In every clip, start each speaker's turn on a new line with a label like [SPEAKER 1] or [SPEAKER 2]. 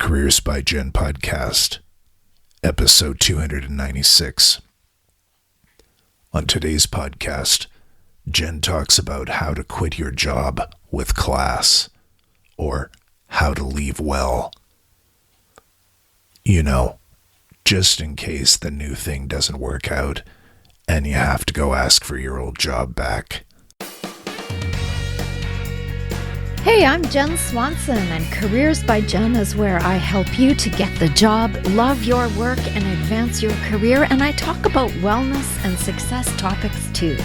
[SPEAKER 1] Careers by Jen podcast, episode 296. On today's podcast, Jen talks about how to quit your job with class, or how to leave well. You know, just in case the new thing doesn't work out and you have to go ask for your old job back.
[SPEAKER 2] Hey, I'm Jen Swanson, and Careers by Jen is where I help you to get the job, love your work, and advance your career, and I talk about wellness and success topics too.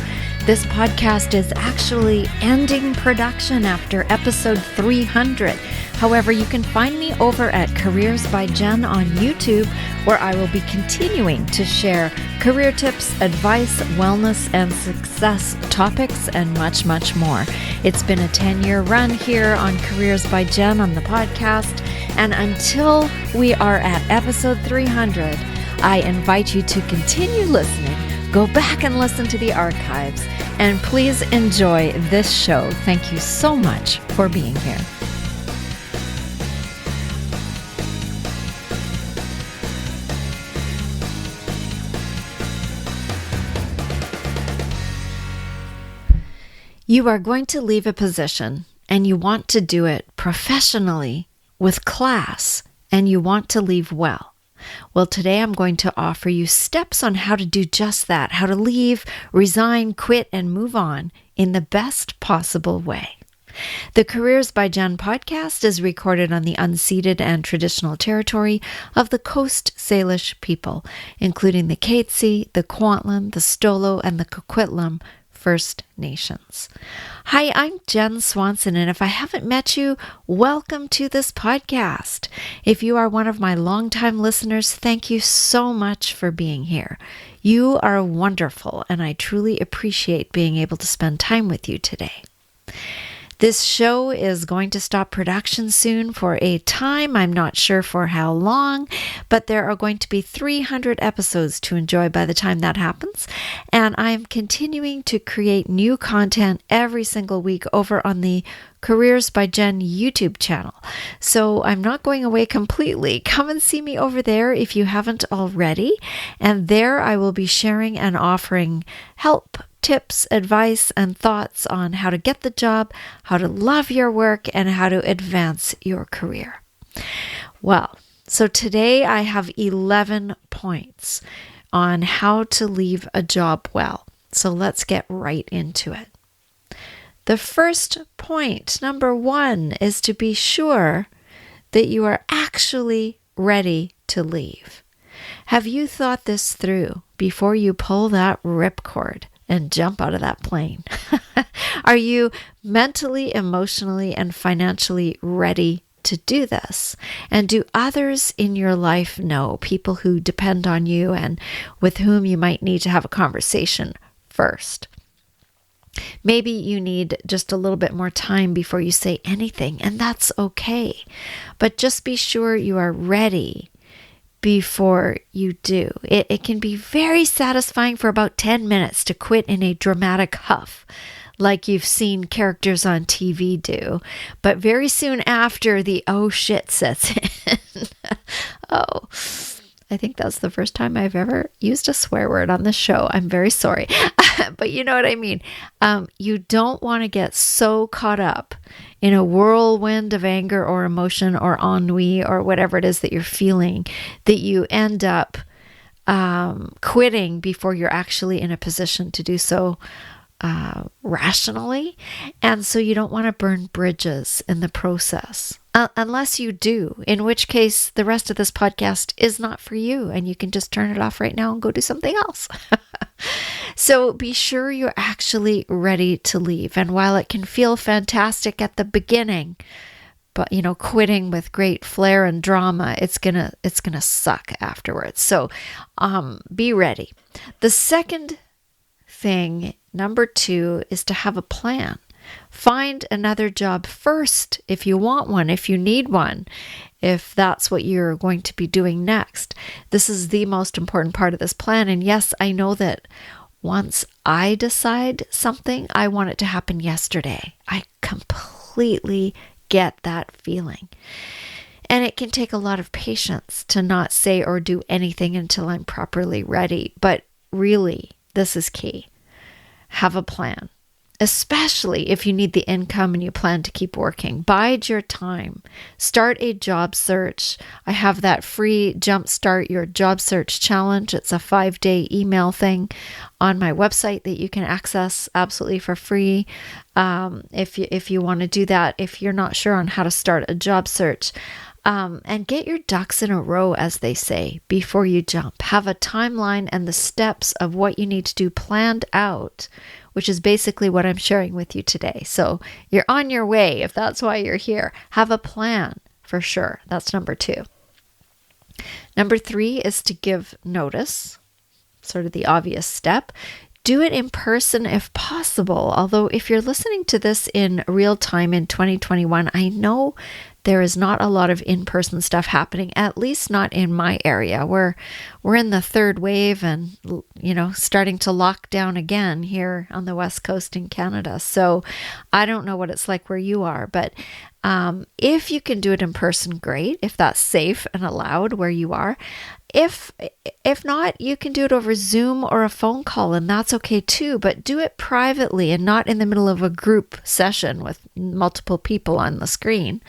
[SPEAKER 2] This podcast is actually ending production after episode 300. However, you can find me over at Careers by Jen on YouTube, where I will be continuing to share career tips, advice, wellness, and success topics, and much, much more. It's been a 10-year run here on Careers by Jen on the podcast, and until we are at episode 300, I invite you to continue listening. Go back and listen to the archives, and please enjoy this show. Thank you so much for being here. You are going to leave a position, and you want to do it professionally, with class, and you want to leave well. Well, today I'm going to offer you steps on how to do just that, how to leave, resign, quit, and move on in the best possible way. The Careers by Jen podcast is recorded on the unceded and traditional territory of the Coast Salish people, including the Katzie, the Kwantlen, the Stolo, and the Coquitlam First Nations. Hi, I'm Jen Swanson, and if I haven't met you, welcome to this podcast. If you are one of my longtime listeners, thank you so much for being here. You are wonderful, and I truly appreciate being able to spend time with you today. This show is going to stop production soon for a time. I'm not sure for how long, but there are going to be 300 episodes to enjoy by the time that happens. And I'm continuing to create new content every single week over on the Careers by Jen YouTube channel. So I'm not going away completely. Come and see me over there if you haven't already. And there I will be sharing and offering help, tips, advice, and thoughts on how to get the job, how to love your work, and how to advance your career. Well, so today I have 11 points on how to leave a job well. So let's get right into it. The first point, number 1, is to be sure that you are actually ready to leave. Have you thought this through before you pull that ripcord and jump out of that plane? Are you mentally, emotionally, and financially ready to do this? And do others in your life know, people who depend on you and with whom you might need to have a conversation first? Maybe you need just a little bit more time before you say anything, and that's okay. But just be sure you are ready before you do. It can be very satisfying for about 10 minutes to quit in a dramatic huff, like you've seen characters on TV do. But very soon after, the oh shit sets in. Oh, I think that's the first time I've ever used a swear word on this show. I'm very sorry. But you know what I mean. You don't want to get so caught up in a whirlwind of anger or emotion or ennui or whatever it is that you're feeling that you end up quitting before you're actually in a position to do so rationally. And so you don't want to burn bridges in the process. Unless you do, in which case the rest of this podcast is not for you and you can just turn it off right now and go do something else. So be sure you're actually ready to leave. And while it can feel fantastic at the beginning, but quitting with great flair and drama, it's gonna suck afterwards. So be ready. The second thing, number 2, is to have a plan. Find another job first if you want one, if you need one, if that's what you're going to be doing next. This is the most important part of this plan. And yes, I know that once I decide something, I want it to happen yesterday. I completely get that feeling. And it can take a lot of patience to not say or do anything until I'm properly ready. But really, this is key. Have a plan, especially if you need the income and you plan to keep working. Bide your time. Start a job search. I have that free Jumpstart Your Job Search Challenge. It's a 5-day email thing on my website that you can access absolutely for free. If you want to do that, if you're not sure on how to start a job search. And get your ducks in a row, as they say, before you jump. Have a timeline and the steps of what you need to do planned out, which is basically what I'm sharing with you today. So you're on your way if that's why you're here. Have a plan for sure. That's number 2. Number 3 is to give notice, sort of the obvious step. Do it in person if possible. Although if you're listening to this in real time in 2021, I know there is not a lot of in-person stuff happening, at least not in my area. We're in the 3rd wave and, starting to lock down again here on the West Coast in Canada. So I don't know what it's like where you are, but if you can do it in person, great. If that's safe and allowed where you are. If not, you can do it over Zoom or a phone call, and that's okay too, but do it privately and not in the middle of a group session with multiple people on the screen.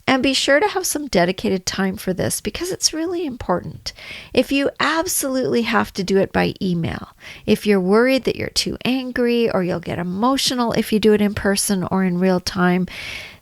[SPEAKER 2] And be sure to have some dedicated time for this because it's really important. If you absolutely have to do it by email, if you're worried that you're too angry or you'll get emotional if you do it in person or in real time,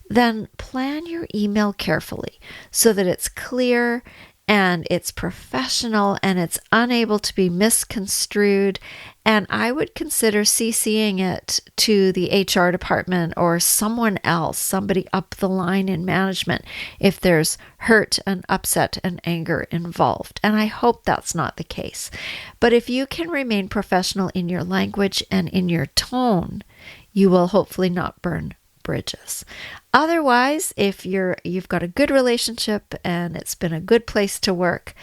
[SPEAKER 2] then plan your email carefully so that it's clear and it's professional and it's unable to be misconstrued. And I would consider CCing it to the HR department or someone else, somebody up the line in management, if there's hurt and upset and anger involved. And I hope that's not the case. But if you can remain professional in your language and in your tone, you will hopefully not burn bridges. Otherwise, if you've got a good relationship and it's been a good place to work,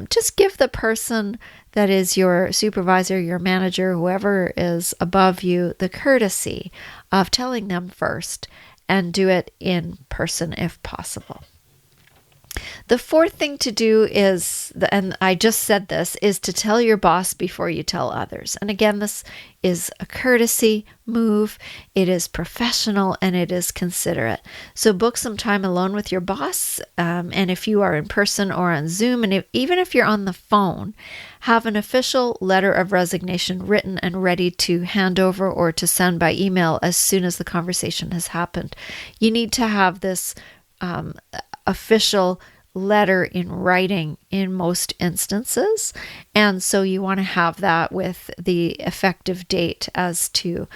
[SPEAKER 2] just give the person that is your supervisor, your manager, whoever is above you, the courtesy of telling them first and do it in person if possible. The 4th thing to do is, and I just said this, is to tell your boss before you tell others. And again, this is a courtesy move. It is professional and it is considerate. So book some time alone with your boss. And if you are in person or on Zoom, and even if you're on the phone, have an official letter of resignation written and ready to hand over or to send by email as soon as the conversation has happened. You need to have this official letter in writing in most instances. And so you want to have that with the effective date as to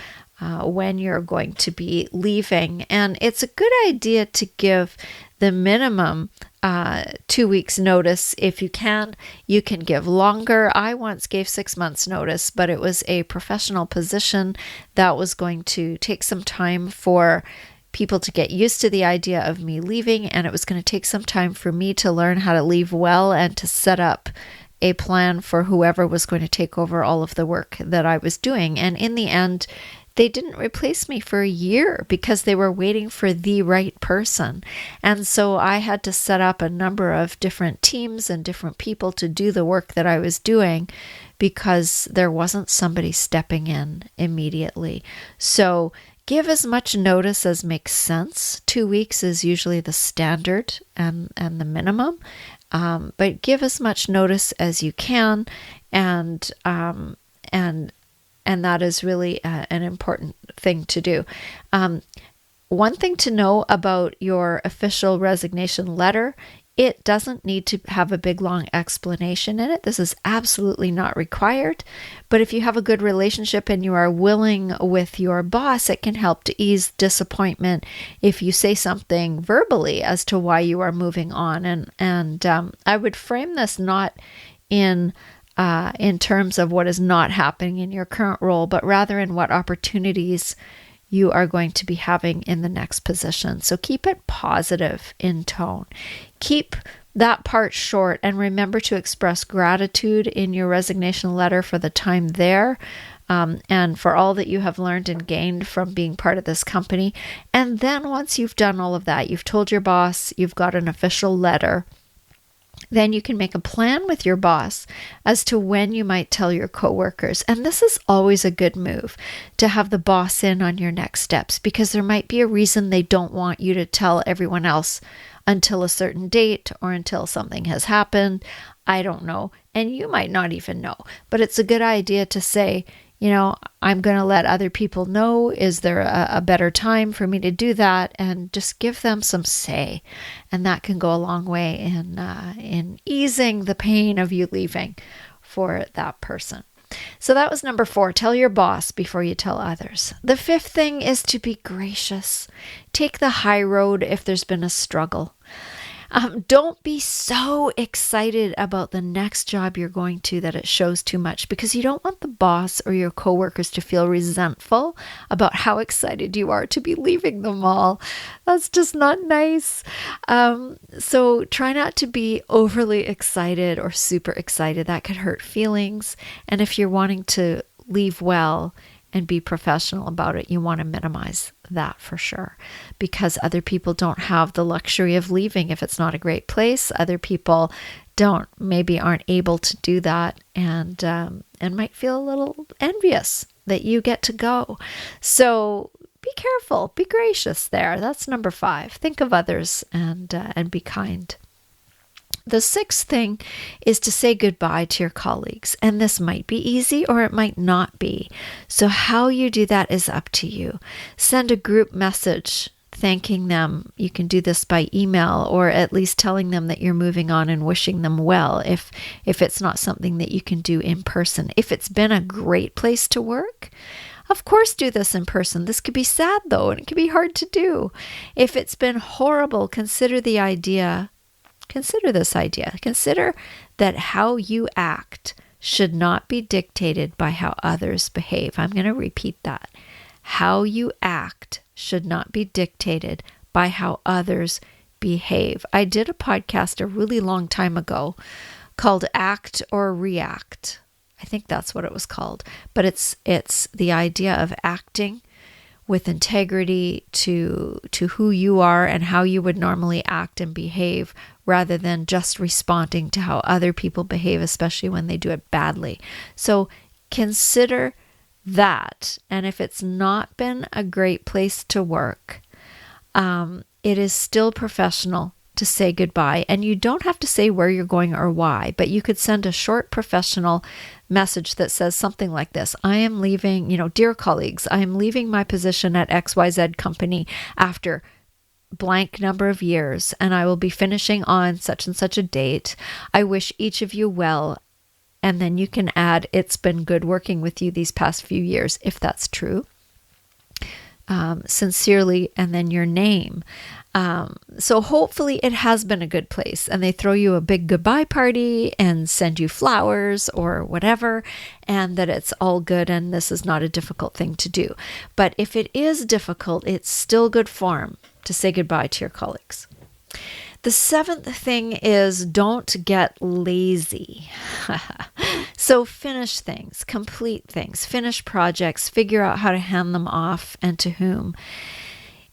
[SPEAKER 2] when you're going to be leaving. And it's a good idea to give the minimum 2 weeks notice. If you can give longer. I once gave 6 months notice, but it was a professional position that was going to take some time for people to get used to the idea of me leaving, and it was going to take some time for me to learn how to leave well and to set up a plan for whoever was going to take over all of the work that I was doing. And in the end, they didn't replace me for a year because they were waiting for the right person. And so I had to set up a number of different teams and different people to do the work that I was doing because there wasn't somebody stepping in immediately. So give as much notice as makes sense. 2 weeks is usually the standard and the minimum. But give as much notice as you can, and that is really an important thing to do. One thing to know about your official resignation letter, it doesn't need to have a big long explanation in it. This is absolutely not required. But if you have a good relationship and you are willing with your boss, it can help to ease disappointment if you say something verbally as to why you are moving on. And I would frame this not in terms of what is not happening in your current role, but rather in what opportunities you are going to be having in the next position. So keep it positive in tone. Keep that part short and remember to express gratitude in your resignation letter for the time there. and for all that you have learned and gained from being part of this company. And then once you've done all of that, you've told your boss, you've got an official letter, then you can make a plan with your boss as to when you might tell your coworkers. And this is always a good move, to have the boss in on your next steps, because there might be a reason they don't want you to tell everyone else until a certain date or until something has happened. I don't know. And you might not even know. But it's a good idea to say, I'm going to let other people know. Is there a better time for me to do that? And just give them some say. And that can go a long way in easing the pain of you leaving for that person. So that was number 4. Tell your boss before you tell others. The 5th thing is to be gracious. Take the high road if there's been a struggle. Don't be so excited about the next job you're going to that it shows too much, because you don't want the boss or your coworkers to feel resentful about how excited you are to be leaving them all. That's just not nice. So try not to be overly excited or super excited. That could hurt feelings. And if you're wanting to leave well and be professional about it, you want to minimize that for sure, because other people don't have the luxury of leaving if it's not a great place. Other people aren't able to do that, and might feel a little envious that you get to go. So be careful, be gracious there. That's number 5. Think of others and be kind. The 6th thing is to say goodbye to your colleagues. And this might be easy or it might not be. So how you do that is up to you. Send a group message thanking them. You can do this by email, or at least telling them that you're moving on and wishing them well if it's not something that you can do in person. If it's been a great place to work, of course do this in person. This could be sad though, and it can be hard to do. If it's been horrible, consider this idea. Consider that how you act should not be dictated by how others behave. I'm going to repeat that. How you act should not be dictated by how others behave. I did a podcast a really long time ago called Act or React. I think that's what it was called. But it's the idea of acting with integrity to who you are and how you would normally act and behave, rather than just responding to how other people behave, especially when they do it badly. So consider that. And if it's not been a great place to work, it is still professional to say goodbye. And you don't have to say where you're going or why, but you could send a short professional message that says something like this. I am leaving, dear colleagues, I am leaving my position at XYZ company after blank number of years, and I will be finishing on such and such a date. I wish each of you well. And then you can add, it's been good working with you these past few years, if that's true. Sincerely, and then your name. So hopefully it has been a good place, and they throw you a big goodbye party and send you flowers or whatever, and that it's all good and this is not a difficult thing to do. But if it is difficult, it's still good form to say goodbye to your colleagues. The 7th thing is don't get lazy. So finish things, complete things, finish projects, figure out how to hand them off and to whom.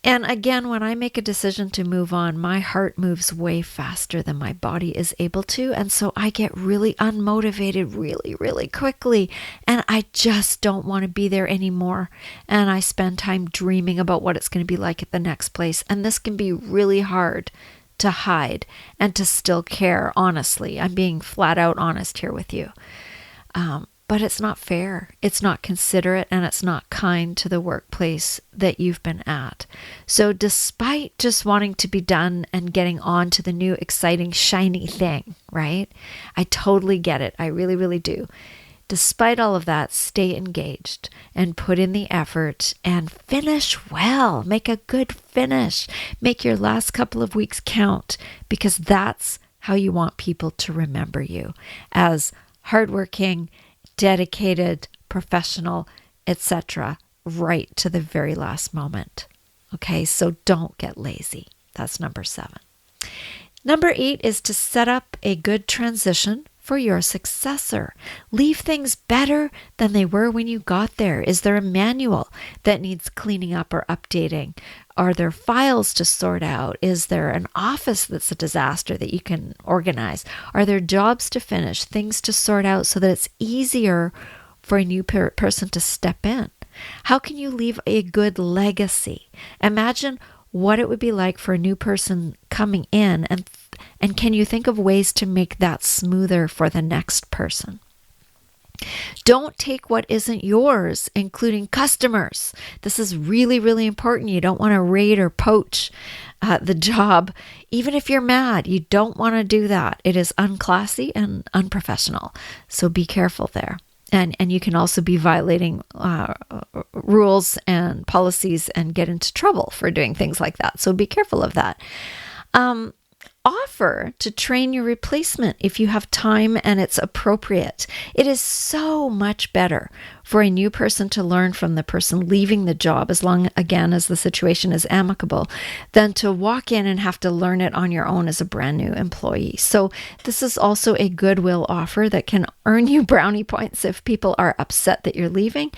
[SPEAKER 2] And again, when I make a decision to move on, my heart moves way faster than my body is able to. And so I get really unmotivated really, really quickly. And I just don't want to be there anymore. And I spend time dreaming about what it's going to be like at the next place. And this can be really hard to hide and to still care, honestly. I'm being flat out honest here with you. But it's not fair, it's not considerate, and it's not kind to the workplace that you've been at. So despite just wanting to be done and getting on to the new exciting shiny thing, right? I totally get it. I really, really do. Despite all of that, stay engaged and put in the effort and finish well. Make a good finish. Make your last couple of weeks count, because that's how you want people to remember you, as hardworking, dedicated, professional, etc., right to the very last moment. Okay, so don't get lazy. That's number 7. Number 8 is to set up a good transition for for your successor? Leave things better than they were when you got there. Is there a manual that needs cleaning up or updating? Are there files to sort out? Is there an office that's a disaster that you can organize? Are there jobs to finish, things to sort out so that it's easier for a new person to step in? How can you leave a good legacy? Imagine what it would be like for a new person coming in, and can you think of ways to make that smoother for the next person? Don't take what isn't yours, including customers. This is really, really important. You don't want to raid or poach the job. Even if you're mad, you don't want to do that. It is unclassy and unprofessional. So be careful there. And you can also be violating rules and policies and get into trouble for doing things like that. So be careful of that. Offer to train your replacement if you have time and it's appropriate. It is so much better for a new person to learn from the person leaving the job, as long, again, as the situation is amicable, than to walk in and have to learn it on your own as a brand new employee. So this is also a goodwill offer that can earn you brownie points if people are upset that you're leaving.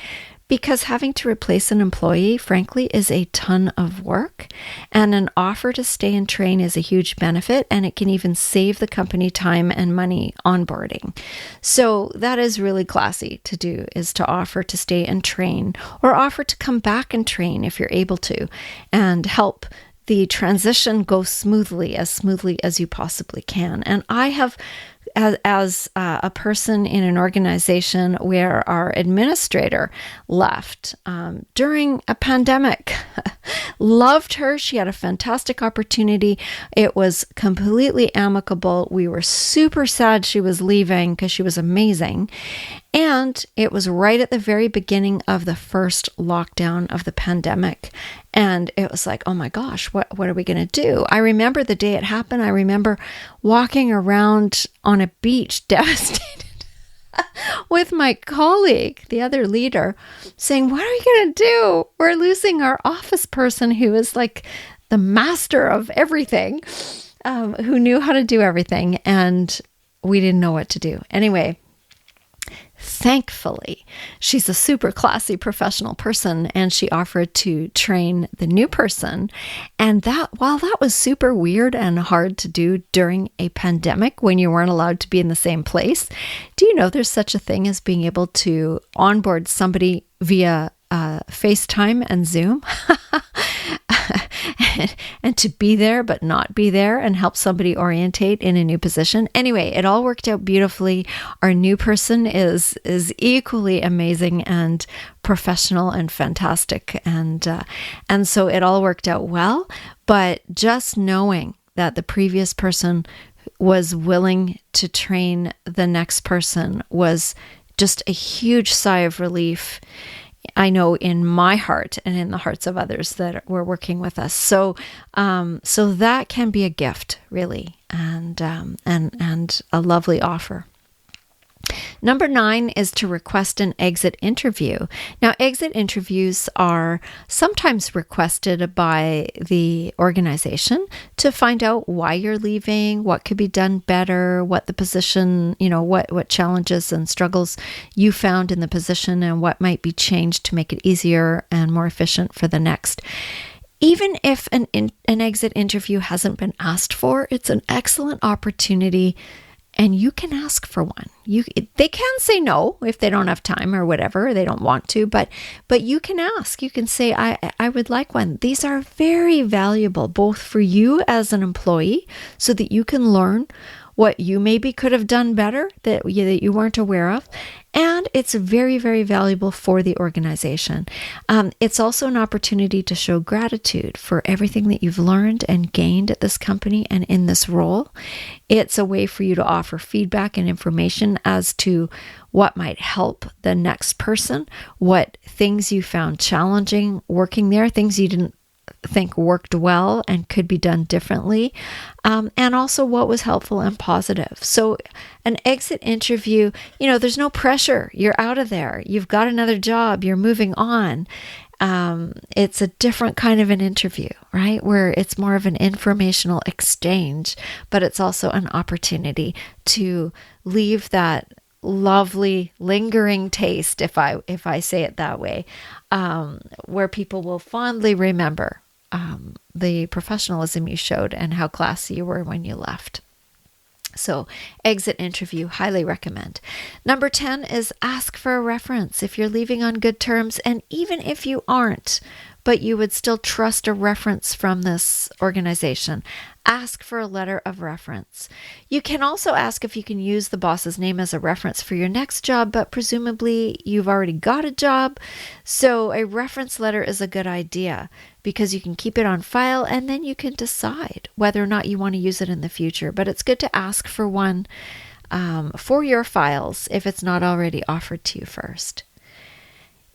[SPEAKER 2] Because having to replace an employee, frankly, is a ton of work, and an offer to stay and train is a huge benefit, and it can even save the company time and money onboarding. So that is really classy to do, is to offer to stay and train, or offer to come back and train if you're able to, and help the transition go smoothly as you possibly can. And I have, as a person in an organization where our administrator left during a pandemic, loved her. She had a fantastic opportunity. It was completely amicable. We were super sad she was leaving because she was amazing. And it was right at the very beginning of the first lockdown of the pandemic. And it was like, oh my gosh, what are we going to do? I remember the day it happened. I remember walking around on a beach devastated with my colleague, the other leader, saying, what are we going to do? We're losing our office person who is like the master of everything, who knew how to do everything. And we didn't know what to do. Anyway, thankfully, she's a super classy professional person, and she offered to train the new person. And that, while that was super weird and hard to do during a pandemic when you weren't allowed to be in the same place, do you know there's such a thing as being able to onboard somebody via FaceTime and Zoom? and to be there but not be there and help somebody orientate in a new position. Anyway, it all worked out beautifully. Our new person is equally amazing and professional and fantastic, and so it all worked out well. But just knowing that the previous person was willing to train the next person was just a huge sigh of relief, I know, in my heart and in the hearts of others that were working with us. So that can be a gift, really, and a lovely offer. Number 9 is to request an exit interview. Now, exit interviews are sometimes requested by the organization to find out why you're leaving, what could be done better, what the position, what challenges and struggles you found in the position, and what might be changed to make it easier and more efficient for the next. Even if an exit interview hasn't been asked for, it's an excellent opportunity. And you can ask for one. They can say no if they don't have time or whatever, they don't want to, but you can ask. You can say, I would like one. These are very valuable, both for you as an employee, so that you can learn what you maybe could have done better that you weren't aware of. And it's very, very valuable for the organization. It's also an opportunity to show gratitude for everything that you've learned and gained at this company and in this role. It's a way for you to offer feedback and information as to what might help the next person, what things you found challenging working there, things you didn't think worked well and could be done differently, and also what was helpful and positive. So an exit interview, there's no pressure. You're out of there. You've got another job. You're moving on. It's a different kind of an interview, right? Where it's more of an informational exchange, but it's also an opportunity to leave that lovely lingering taste, if I say it that way, where people will fondly remember the professionalism you showed and how classy you were when you left. So exit interview, highly recommend. Number 10 is ask for a reference if you're leaving on good terms, and even if you aren't, but you would still trust a reference from this organization, ask for a letter of reference. You can also ask if you can use the boss's name as a reference for your next job, but presumably you've already got a job. So a reference letter is a good idea because you can keep it on file and then you can decide whether or not you want to use it in the future. But it's good to ask for one for your files if it's not already offered to you first.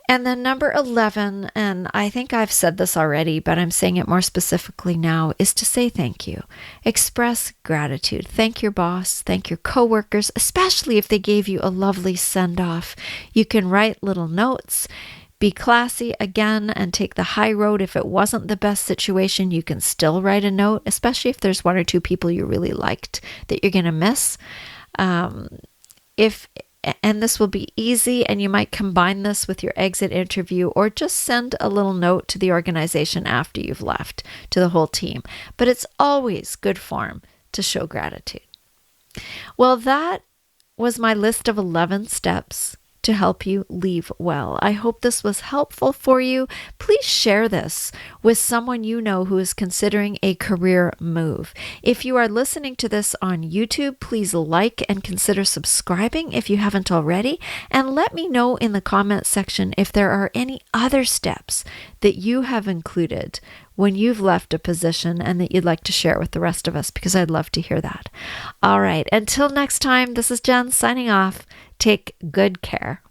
[SPEAKER 2] And then number 11, and I think I've said this already, but I'm saying it more specifically now, is to say thank you. Express gratitude. Thank your boss, thank your coworkers, especially if they gave you a lovely send-off. You can write little notes, be classy again, and take the high road. If it wasn't the best situation, you can still write a note, especially if there's one or two people you really liked that you're going to miss. And this will be easy, and you might combine this with your exit interview or just send a little note to the organization after you've left to the whole team. But it's always good form to show gratitude. Well, that was my list of 11 steps to help you leave well. I hope this was helpful for you. Please share this with someone you know who is considering a career move. If you are listening to this on YouTube, please like and consider subscribing if you haven't already. And let me know in the comments section if there are any other steps that you have included when you've left a position and that you'd like to share with the rest of us, because I'd love to hear that. All right, until next time, this is Jen signing off. Take good care.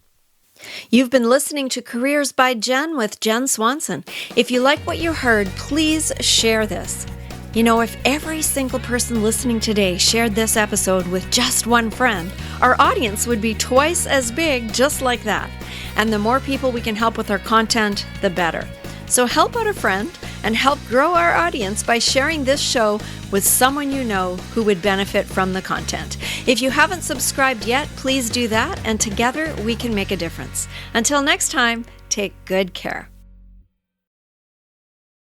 [SPEAKER 2] You've been listening to Careers by Jen with Jen Swanson. If you like what you heard, please share this. You know, if every single person listening today shared this episode with just one friend, our audience would be twice as big just like that. And the more people we can help with our content, the better. So help out a friend and help grow our audience by sharing this show with someone you know who would benefit from the content. If you haven't subscribed yet, please do that, and together we can make a difference. Until next time, take good care.